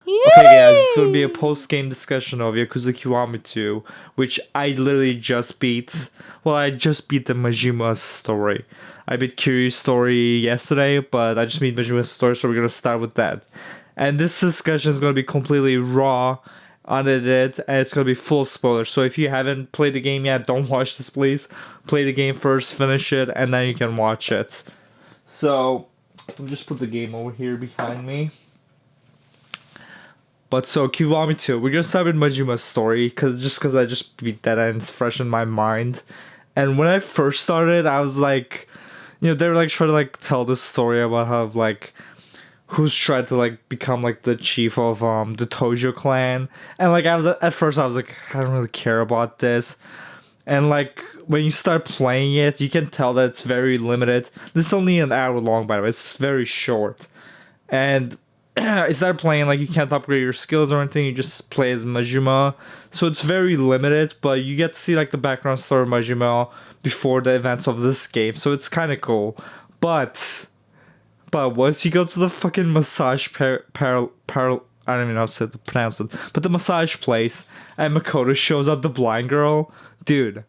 Okay, guys, it's gonna be a post-game discussion of Yakuza Kiwami 2, which I literally just beat. Well, I just beat the Majima's story. I beat Kiryu's story yesterday, but I just beat Majima's story, so we're gonna start with that. And this discussion is gonna be completely raw, unedited, and it's gonna be full of spoilers. So if you haven't played the game yet, don't watch this, please. Play the game first, finish it, and then you can watch it. So, let me just put the game over here behind me. But so Kiwami 2, we're gonna start with Majima's story, cause I just beat that and it's fresh in my mind. And when I first started, I was like, they were like trying to like tell this story about how like who's tried to like become like the chief of the Tojo clan. And like I was at first I was like, I don't really care about this. And like when you start playing it, you can tell that it's very limited. This is only an hour long, by the way. It's very short. And instead of playing like you can't upgrade your skills or anything, you just play as Majima. So it's very limited, but you get to see like the background story of Majima before the events of this game. So it's kind of cool. But once you go to the fucking massage I don't even know how to pronounce it, but the massage place, and Makoto shows up, the blind girl, dude.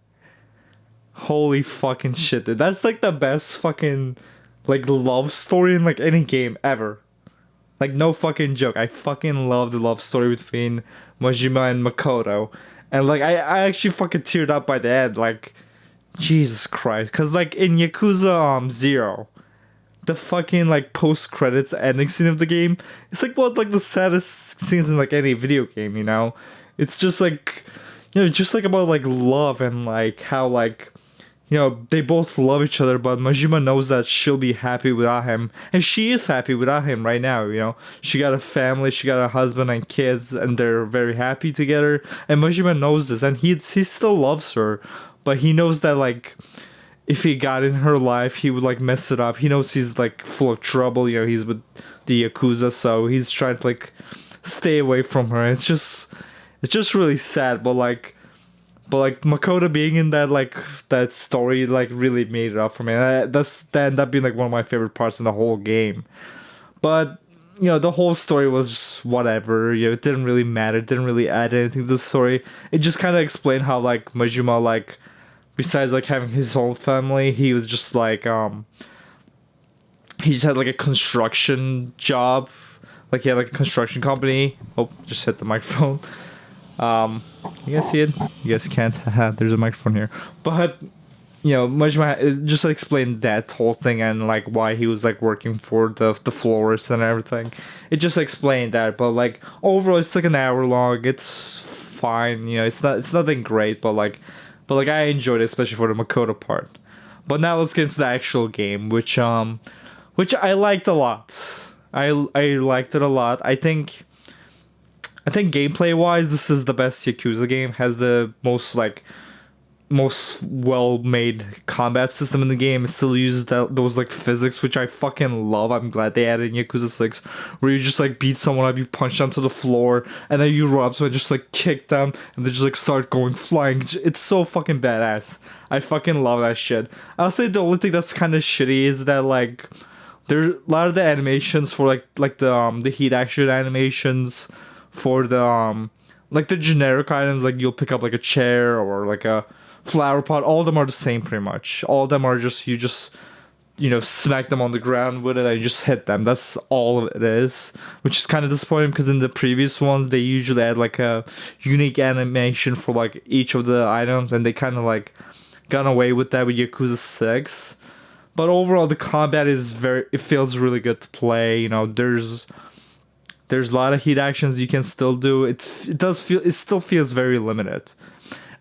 Holy fucking shit, dude. That's like the best fucking like love story in like any game ever. Like, no fucking joke. I fucking love the love story between Majima and Makoto. And, like, I actually fucking teared up by the end. Like, Jesus Christ. Because, like, in Yakuza 0, the fucking, like, post-credits ending scene of the game, it's, like, one of, like, the saddest scenes in, like, any video game, you know? It's just, like, just, like, about, like, love and, like, how, like, they both love each other, but Majima knows that she'll be happy without him. And she is happy without him right now. She got a family, she got a husband and kids, and they're very happy together. And Majima knows this, and he still loves her. But he knows that, like, if he got in her life, he would, like, mess it up. He knows he's, like, full of trouble. He's with the Yakuza, so he's trying to, like, stay away from her. It's just really sad, but, like, Makoto being in that story like really made it up for me. And that ended up being like one of my favorite parts in the whole game. But the whole story was whatever. It didn't really matter. It didn't really add anything to the story. It just kind of explained how like Majima, like, besides like having his own family, he was just like he just had like a construction job. Like he had like a construction company. Oh, just hit the microphone. You guys see it? You guys can't. There's a microphone here. But, Majima just explained that whole thing and, like, why he was, like, working for the florist and everything. It just explained that. But, like, overall, it's, like, an hour long. It's fine. It's nothing great. But I enjoyed it, especially for the Makoto part. But now let's get into the actual game, which I liked a lot. I liked it a lot. I think gameplay wise, this is the best Yakuza game. Has the most well made combat system in the game. It still uses those like physics, which I fucking love. I'm glad they added in Yakuza 6, where you just like beat someone up, you punch them to the floor, and then you run up to and just like kick them, and they just like start going flying. It's so fucking badass. I fucking love that shit. I'll say the only thing that's kind of shitty is that like there's a lot of the animations for like the heat action animations for the like the generic items, like you'll pick up like a chair or like a flower pot. All of them are the same pretty much. All of them are just you just smack them on the ground with it and you just hit them. That's all it is, which is kind of disappointing because in the previous ones they usually had like a unique animation for like each of the items, and they kind of like got away with that with Yakuza 6. But overall the combat is it feels really good to play. There's a lot of heat actions you can still do. It still feels very limited.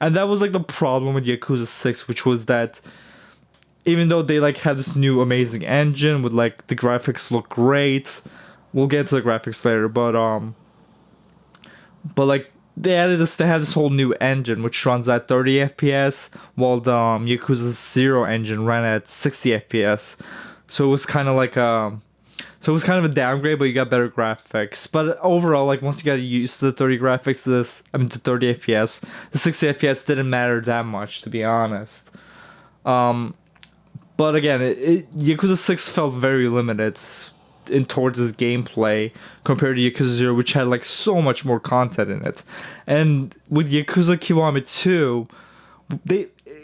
And that was like the problem with Yakuza 6, which was that even though they like had this new amazing engine with like the graphics look great, we'll get to the graphics later, but like they have this whole new engine which runs at 30 FPS while the Yakuza 0 engine ran at 60 FPS. So it was kind of like a downgrade, but you got better graphics. But overall, like once you got used to the 30 graphics, to 30 FPS, the 60 FPS didn't matter that much, to be honest. But again, Yakuza 6 felt very limited in towards this gameplay compared to Yakuza 0, which had like so much more content in it. And with Yakuza Kiwami 2,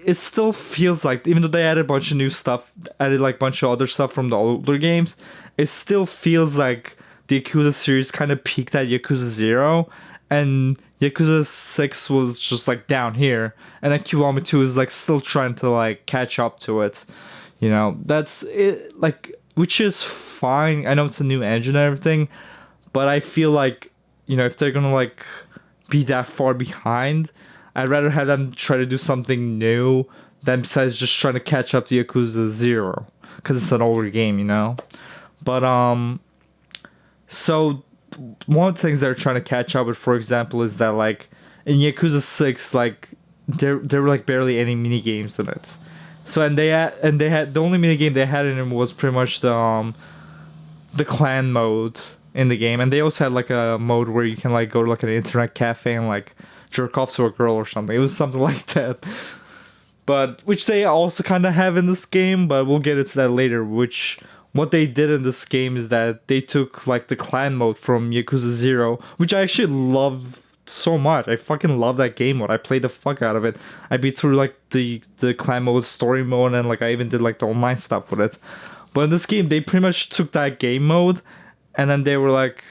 it still feels like, even though they added a bunch of new stuff, added like a bunch of other stuff from the older games, it still feels like the Yakuza series kind of peaked at Yakuza 0, and Yakuza 6 was just like down here, and then Kiwami 2 is like still trying to like catch up to it. You know, that's it, like, which is fine. I know it's a new engine and everything, but I feel like, you know, if they're gonna like be that far behind, I'd rather have them try to do something new than besides just trying to catch up to Yakuza 0, because it's an older game, you know. But so one of the things they're trying to catch up with, for example, is that like in Yakuza 6, like there were like barely any mini games in it. So they had the only mini game they had in it was pretty much the clan mode in the game, and they also had like a mode where you can like go to like an internet cafe and like jerk off to a girl or something. It was something like that. But which they also kind of have in this game, but we'll get into that later. Which what they did in this game is that they took like the clan mode from Yakuza 0, which I actually love so much. I fucking love that game mode. I played the fuck out of it. I beat through like the clan mode, story mode, and like I even did like the online stuff with it. But in this game, they pretty much took that game mode, and then they were like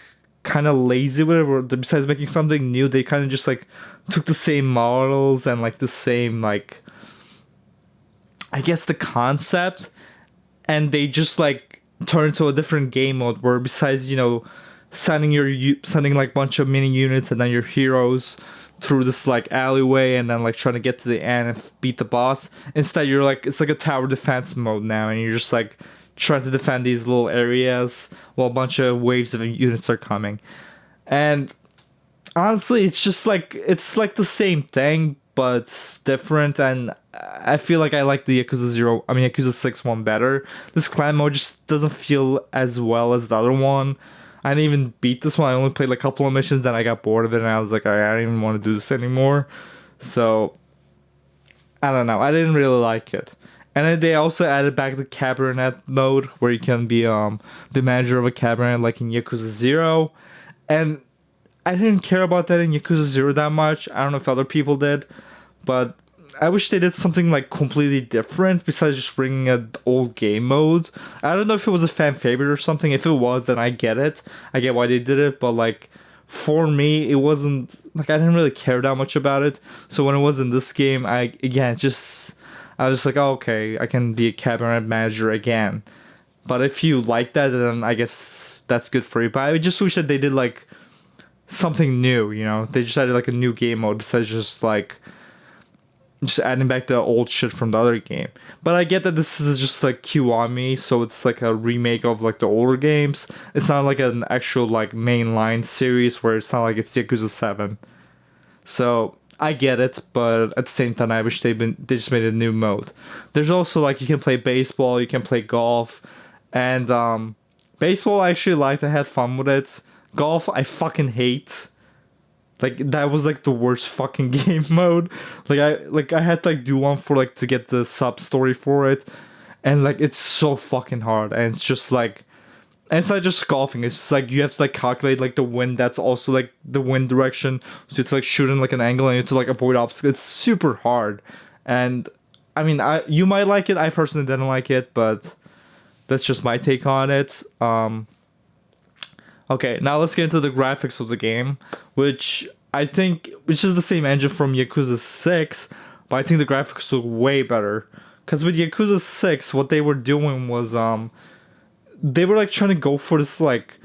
kind of lazy with it. Or besides making something new, they kind of just like took the same models and like the same like, I guess, the concept, and they just like turned to a different game mode where besides, you know, sending like bunch of mini units and then your heroes through this like alleyway and then like trying to get to the end and beat the boss. Instead, you're like, it's like a tower defense mode now, and you're just like trying to defend these little areas while a bunch of waves of units are coming. And honestly, it's like the same thing, but it's different, and I feel like I like the Yakuza 6 one better. This clan mode just doesn't feel as well as the other one. I didn't even beat this one. I only played like a couple of missions, then I got bored of it, and I was like, I don't even want to do this anymore. So, I don't know. I didn't really like it. And then they also added back the cabaret mode, where you can be the manager of a cabaret, like in Yakuza 0. And I didn't care about that in Yakuza 0 that much. I don't know if other people did, but I wish they did something like completely different besides just bringing an old game mode. I don't know if it was a fan favorite or something. If it was, then I get it. I get why they did it, but like for me, it wasn't like, I didn't really care that much about it. So when it was in this game, I was just like, oh, okay, I can be a cabaret manager again. But if you like that, then I guess that's good for you. But I just wish that they did like something new, you know? They just added like a new game mode besides just adding back the old shit from the other game. But I get that this is just like Kiwami, so it's like a remake of like the older games. It's not like an actual like mainline series where it's not like it's Yakuza 7. So I get it, but at the same time, I wish they just made a new mode. There's also like, you can play baseball, you can play golf, and baseball I actually liked. I had fun with it. Golf I fucking hate. Like, that was like the worst fucking game mode. I had to like do one for like to get the sub story for it, and like it's so fucking hard, and it's just like, and it's not just golfing. It's just like you have to like calculate like the wind. That's also like the wind direction. So it's like shooting like an angle, and you have to like avoid obstacles. It's super hard, and I mean, you might like it. I personally didn't like it, but that's just my take on it. Okay, now let's get into the graphics of the game, which is the same engine from Yakuza 6, but I think the graphics look way better. Because with Yakuza 6, what they were doing was, they were like trying to go for this like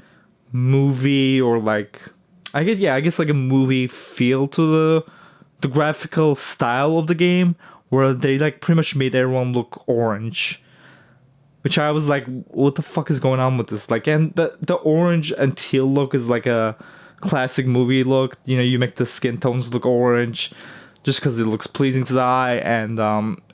movie, or like, I guess like a movie feel to the graphical style of the game, where they like pretty much made everyone look orange. Which I was like, what the fuck is going on with this? Like, and the orange and teal look is like a classic movie look. You know, you make the skin tones look orange just because it looks pleasing to the eye, and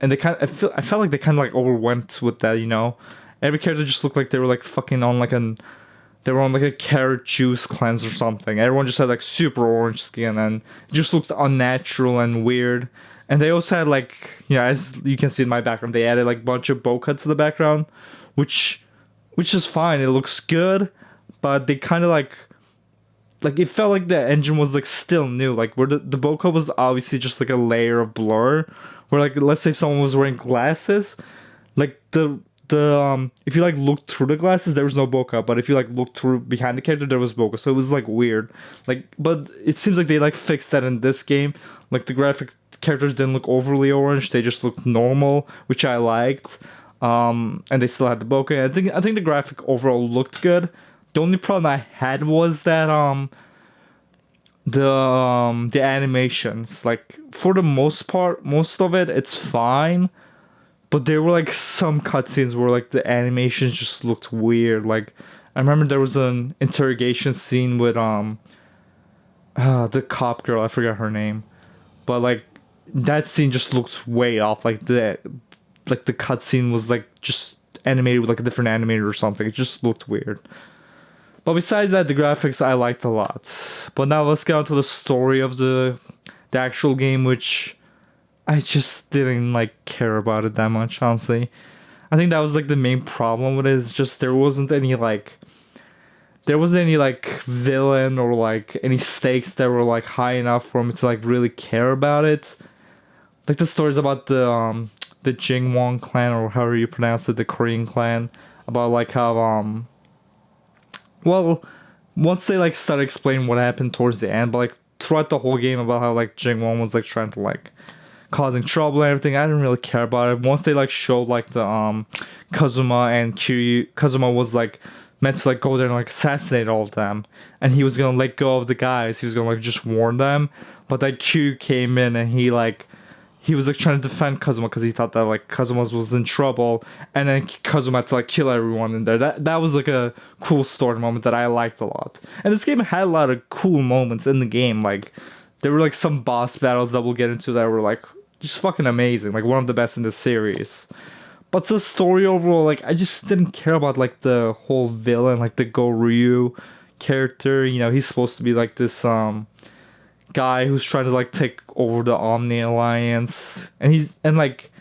they I felt like they kind of like overwent with that. You know, every character just looked like they were like fucking on like they were on like a carrot juice cleanse or something. Everyone just had like super orange skin, and it just looked unnatural and weird. And they also had like, you know, as you can see in my background, they added like a bunch of bow cuts to the background, which which is fine. It looks good, but they kind of like it felt like the engine was like still new. Like where the bokeh was obviously just like a layer of blur. Where like let's say if someone was wearing glasses, like the if you like looked through the glasses there was no bokeh, but if you like looked through behind the character there was bokeh. So it was like weird. Like but it seems like they like fixed that in this game. Like the graphic characters didn't look overly orange. They just looked normal, which I liked. And they still had the bokeh. I think the graphic overall looked good. The only problem I had was that the animations, like for the most part, most of it it's fine, but there were like some cutscenes where like the animations just looked weird. Like I remember there was an interrogation scene with the cop girl, I forgot her name, but like that scene just looked way off. Like the cutscene was like just animated with like a different animator or something. It just looked weird. But besides that, the graphics I liked a lot. But now let's get on to the story of the actual game, which I just didn't like care about it that much, honestly. I think that was like the main problem with it, is just there wasn't any like villain or like any stakes that were like high enough for me to like really care about it. Like the stories about the Jingwon clan, or however you pronounce it, the Korean clan, about like how well, once they like start explaining what happened towards the end, but like throughout the whole game about how like Jingwon was like trying to like causing trouble and everything, I didn't really care about it. Once they like showed like the Kazuma and Kiryu, Kazuma was like meant to like go there and like assassinate all of them, and he was gonna let go of the guys. He was gonna like just warn them, but like Kiryu came in and he was like trying to defend Kazuma because he thought that like Kazuma was in trouble, and then Kazuma had to like kill everyone in there. That was like a cool story moment that I liked a lot. And this game had a lot of cool moments in the game. Like there were like some boss battles that we'll get into that were like just fucking amazing, like one of the best in the series. But the story overall, like I just didn't care about like the whole villain, like the Goryu character. You know, he's supposed to be like this guy who's trying to like take over the Omni Alliance, and like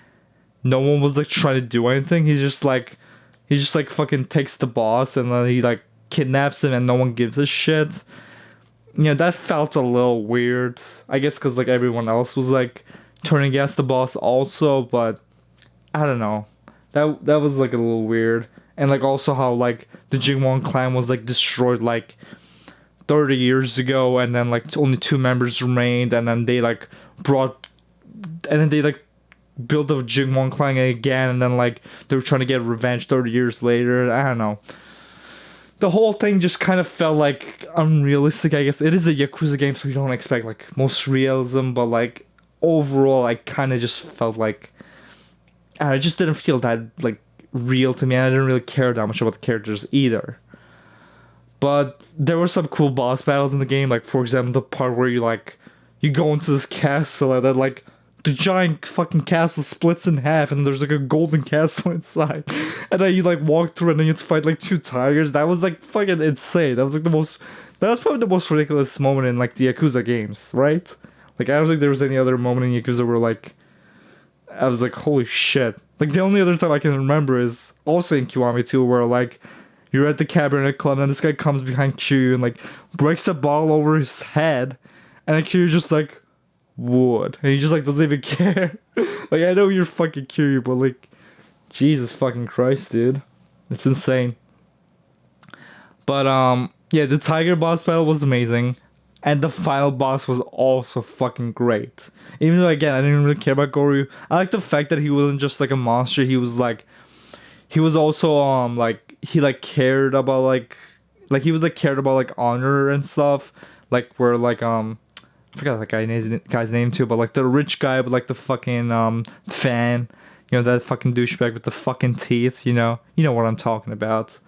no one was like trying to do anything. He just like fucking takes the boss, and then he like kidnaps him, and no one gives a shit. You know, that felt a little weird, I guess, because like everyone else was like turning against the boss also. But I don't know, that was like a little weird. And like also how like the Jingwon clan was like destroyed like 30 years ago, and then like only two members remained, and then they like built the Jingwon clan again, and then like they were trying to get revenge 30 years later. I don't know, the whole thing just kind of felt like unrealistic. I guess it is a Yakuza game, so you don't expect like most realism, but like overall I kind of just felt like I just didn't feel that like real to me, and I didn't really care that much about the characters either. But there were some cool boss battles in the game, like for example the part where you go into this castle, and then like the giant fucking castle splits in half, and there's like a golden castle inside, and then you like walk through, and then you have to fight like two tigers. That was like fucking insane. That was probably the most ridiculous moment in like the Yakuza games, right? Like I don't think there was any other moment in Yakuza where like I was like, holy shit. Like the only other time I can remember is also in Kiwami 2, where like you're at the cabaret club, and this guy comes behind Kiryu and like breaks a ball over his head, and then Kiryu's just like, what? And he just like doesn't even care. Like I know you're fucking Kiryu, but like, Jesus fucking Christ, dude, it's insane. But yeah, the tiger boss battle was amazing, and the final boss was also fucking great. Even though again I didn't really care about Goryu, I like the fact that he wasn't just like a monster. He was also like he like cared about like he was like cared about like honor and stuff, like where like I forgot that guy's name too, but like the rich guy with like the fucking fan, you know, that fucking douchebag with the fucking teeth, you know what I'm talking about.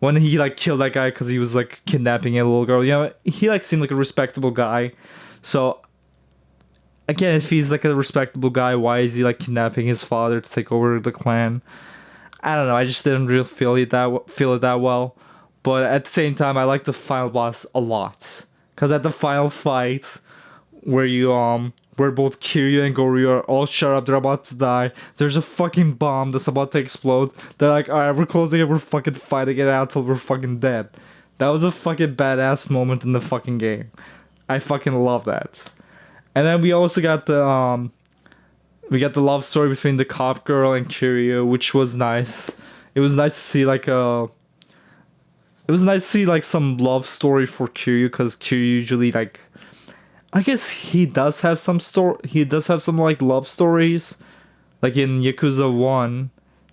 When he like killed that guy because he was like kidnapping a little girl, you know, he like seemed like a respectable guy. So again, if he's like a respectable guy, why is he like kidnapping his father to take over the clan? I don't know. I just didn't really feel it that well. But at the same time, I like the final boss a lot, because at the final fight, where both Kiryu and Goryu are all shut up, they're about to die. There's a fucking bomb that's about to explode. They're like, alright, we're closing it, we're fucking fighting it out till we're fucking dead. That was a fucking badass moment in the fucking game. I fucking love that. And then we also got the love story between the cop girl and Kiryu, which was nice. It was nice to see like some love story for Kiryu, because Kiryu usually like, I guess he does have some like love stories. Like in Yakuza 1,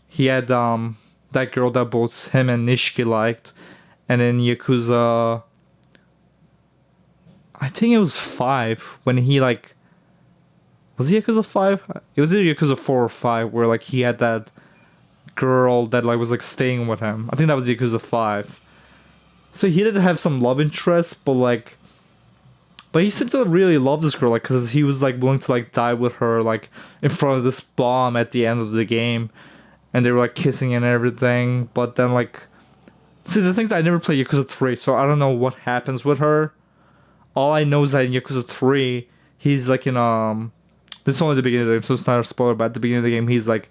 he had that girl that both him and Nishiki liked. And in Yakuza, I think it was 5, when he like, was it Yakuza 5? It was either Yakuza 4 or 5, where like he had that girl that like was like staying with him. I think that was Yakuza 5. So he did have some love interest, but he seemed to really love this girl, like, because he was like willing to like die with her, like in front of this bomb at the end of the game, and they were like kissing and everything. But then like, see, the things I never played Yakuza 3, so I don't know what happens with her. All I know is that in Yakuza 3, he's like in this is only the beginning of the game, so it's not a spoiler, but at the beginning of the game, he's like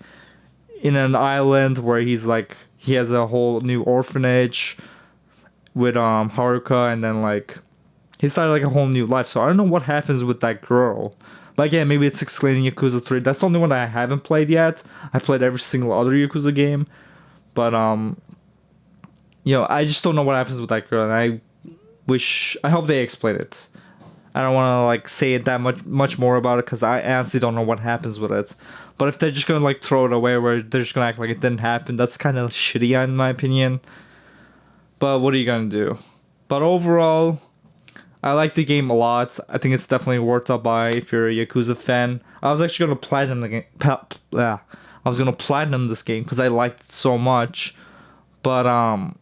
in an island where he's like, he has a whole new orphanage with Haruka, and then like he started like a whole new life. So I don't know what happens with that girl. But again, maybe it's explaining Yakuza 3. That's the only one I haven't played yet. I played every single other Yakuza game, but I just don't know what happens with that girl, and I hope they explain it. I don't want to like say it that much more about it, because I honestly don't know what happens with it. But if they're just gonna like throw it away, where they're just gonna act like it didn't happen, that's kind of shitty in my opinion. But what are you gonna do? But overall, I like the game a lot. I think it's definitely worth a buy if you're a Yakuza fan. I was actually gonna platinum the game. I was gonna platinum this game because I liked it so much, but I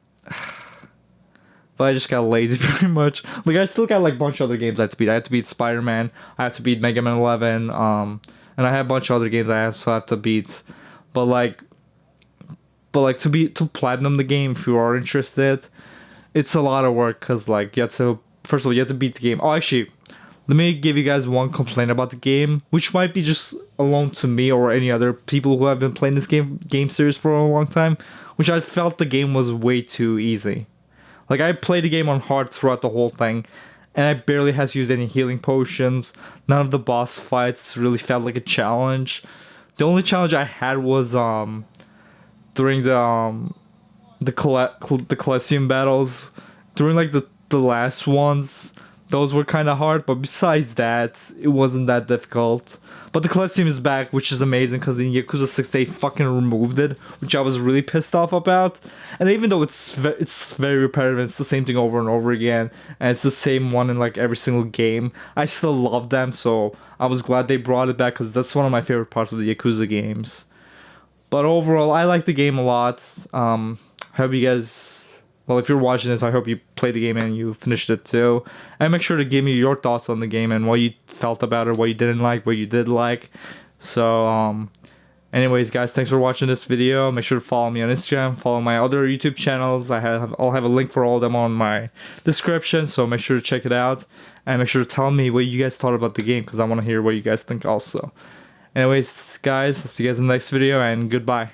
just got lazy pretty much. Like, I still got like a bunch of other games I had to beat. I had to beat Spider-Man. I had to beat Mega Man 11. And I had a bunch of other games I also have to beat. But to platinum the game, if you are interested, it's a lot of work, because like you have to, first of all, you have to beat the game. Oh, actually, let me give you guys one complaint about the game, which might be just alone to me or any other people who have been playing this game series for a long time, which I felt the game was way too easy. Like, I played the game on hard throughout the whole thing, and I barely had to use any healing potions. None of the boss fights really felt like a challenge. The only challenge I had was during the Colosseum battles. During like the last ones, those were kind of hard, but besides that, it wasn't that difficult. But the Colosseum is back, which is amazing, because in Yakuza 6 they fucking removed it, which I was really pissed off about. And even though it's very repetitive, it's the same thing over and over again, and it's the same one in like every single game, I still love them, so I was glad they brought it back, because that's one of my favorite parts of the Yakuza games. But overall, I like the game a lot. Hope you guys... Well, if you're watching this, I hope you played the game and you finished it too. And make sure to give me your thoughts on the game and what you felt about it, what you didn't like, what you did like. So, anyways, guys, thanks for watching this video. Make sure to follow me on Instagram, follow my other YouTube channels. I'll have a link for all of them on my description, so make sure to check it out. And make sure to tell me what you guys thought about the game, because I want to hear what you guys think also. Anyways, guys, I'll see you guys in the next video, and goodbye.